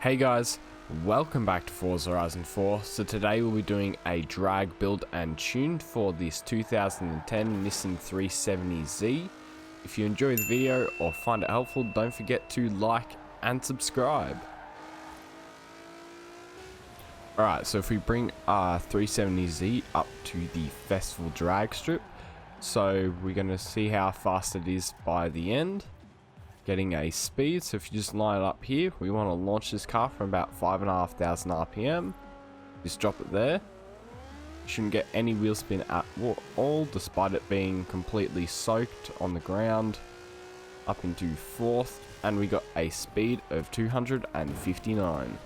Hey guys, welcome back to Forza Horizon 4. So today we'll be doing a drag build and tune for this 2010 Nissan 370Z. If you enjoy the video or find it helpful, don't forget to like and subscribe. Alright, so if we bring our 370Z up to the festival drag strip, so we're going to see how fast it is by the end. Getting a speed, so if you just line it up here, we want to launch this car from about 5,500 RPM. Just drop it there. Shouldn't get any wheel spin at all, despite it being completely soaked on the ground. Up into fourth, and we got a speed of 259.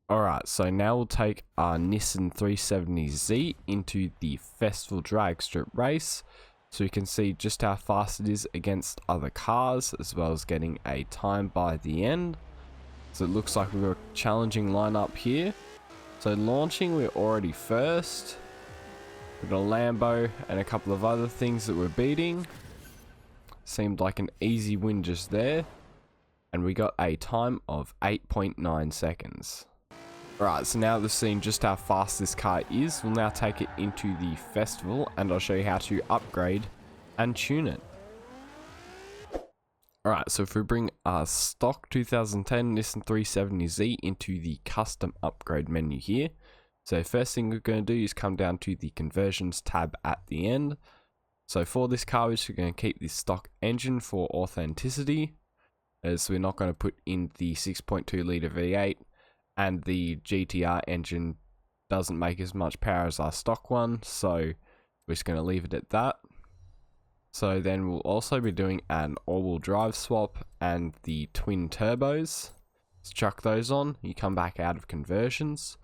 Alright, so now we'll take our Nissan 370Z into the festival drag strip race, so you can see just how fast it is against other cars, as well as getting a time by the end. So it looks like we've got a challenging lineup here. So launching, we're already first. We've got a Lambo and a couple of other things that we're beating. Seemed like an easy win just there. And we got a time of 8.9 seconds. Right, so now that we've seen just how fast this car is, we'll now take it into the festival and I'll show you how to upgrade and tune it. Alright, so if we bring our stock 2010 Nissan 370Z into the custom upgrade menu here. So first thing we're going to do is come down to the conversions tab at the end. So for this car, we're just going to keep the stock engine for authenticity, as we're not going to put in the 6.2 litre V8. And the GTR engine doesn't make as much power as our stock one, so we're just going to leave it at that. So then we'll also be doing an all-wheel drive swap and the twin turbos. Let's chuck those on. You come back out of conversions.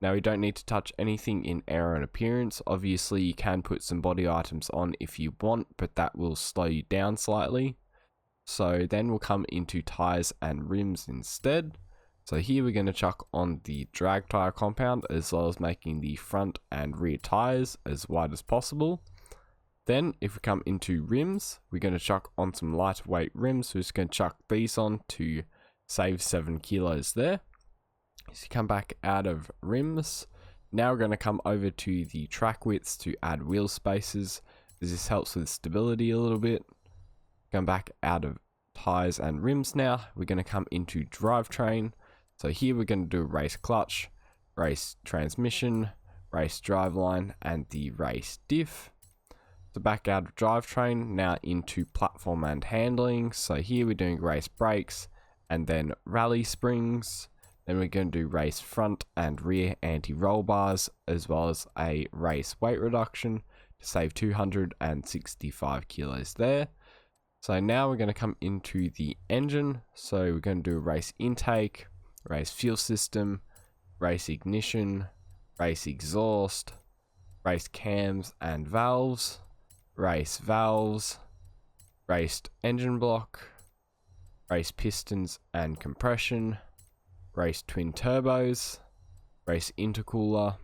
Now we don't need to touch anything in aero and appearance. Obviously you can put some body items on if you want, but that will slow you down slightly. So then we'll come into tires and rims instead. So here we're going to chuck on the drag tire compound, as well as making the front and rear tires as wide as possible. Then if we come into rims, we're going to chuck on some lightweight rims. We're just going to chuck these on to save 7 kilos there. So you come back out of rims. Now we're going to come over to the track widths to add wheel spaces, as this helps with stability a little bit. Come back out of tires and rims now. We're going to come into drivetrain. So here we're going to do a race clutch, race transmission, race driveline, and the race diff. So back out of drivetrain, now into platform and handling. So here we're doing race brakes, and then rally springs. Then we're going to do race front and rear anti-roll bars, as well as a race weight reduction to save 265 kilos there. So now we're going to come into the engine. So we're going to do a race intake, race fuel system, race ignition, race exhaust, race cams and valves, race valves, raced engine block, race pistons and compression, race twin turbos, race intercooler,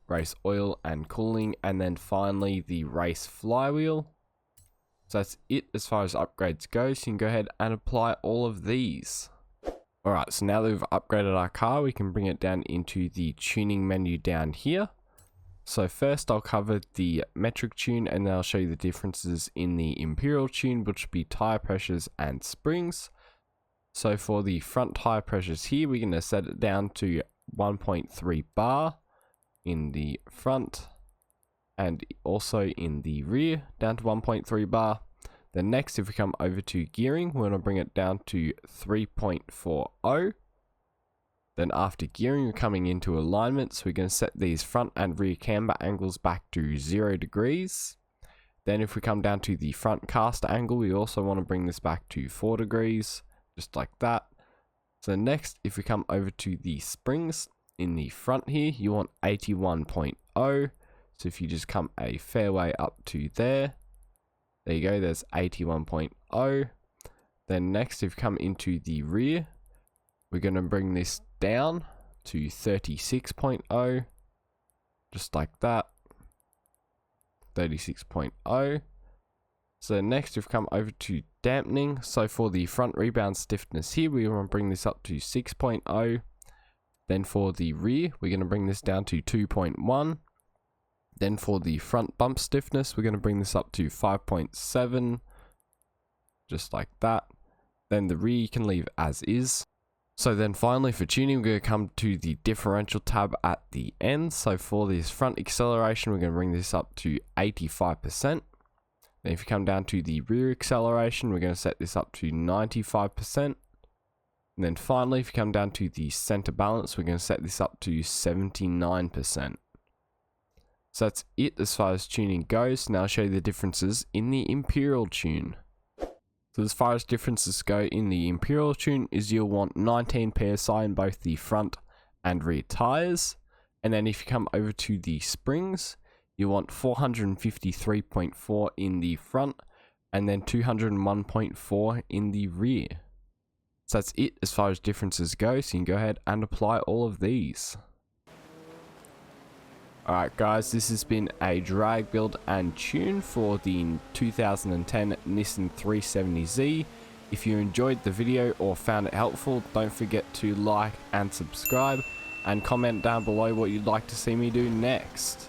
race oil and cooling, and then finally the race flywheel. So that's it as far as upgrades go, so you can go ahead and apply all of these. Alright, so now that we've upgraded our car, we can bring it down into the tuning menu down here. So first I'll cover the metric tune, and then I'll show you the differences in the imperial tune, which would be tire pressures and springs. So for the front tire pressures here, we're going to set it down to 1.3 bar in the front, and also in the rear down to 1.3 bar. Then next, if we come over to gearing, we're going to bring it down to 3.40. Then after gearing, we're coming into alignment, so we're going to set these front and rear camber angles back to 0 degrees. Then if we come down to the front caster angle, we also want to bring this back to 4 degrees, just like that. So next, if we come over to the springs in the front here, you want 81.0. So if you just come a fair way up to there, there you go, there's 81.0. Then next, if you come into the rear, we're going to bring this down to 36.0, just like that, 36.0. So next, if we come over to dampening. So for the front rebound stiffness here, we want to bring this up to 6.0. Then for the rear, we're going to bring this down to 2.1. Then for the front bump stiffness, we're going to bring this up to 5.7. Just like that. Then the rear you can leave as is. So then finally for tuning, we're going to come to the differential tab at the end. So for this front acceleration, we're going to bring this up to 85%. Then if you come down to the rear acceleration, we're going to set this up to 95%. And then finally, if you come down to the center balance, we're going to set this up to 79%. So that's it as far as tuning goes. Now I'll show you the differences in the Imperial tune. So as far as differences go in the Imperial tune is you'll want 19 PSI in both the front and rear tires. And then if you come over to the springs, you want 453.4 in the front and then 201.4 in the rear. So that's it as far as differences go. So you can go ahead and apply all of these. Alright guys, this has been a drag build and tune for the 2010 Nissan 370Z. If you enjoyed the video or found it helpful, don't forget to like and subscribe and comment down below what you'd like to see me do next.